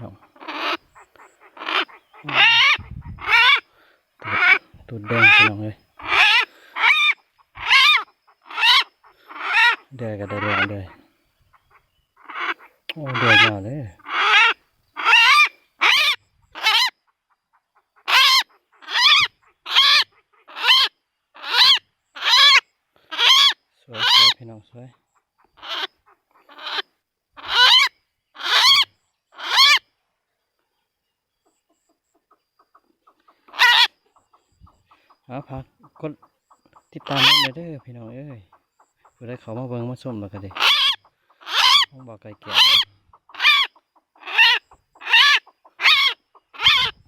น้องตูดแดงพี่น้องเลยแดงกับแดงเลยโอ้แดงยาวเลยสวยพี่น้องสวยพักกดติดตามได้เด้อพี่น้องเอ้ยเพื่อได้เขามาเบิ่งมาชมแล้วก็ดิต้องบอกไก่แก่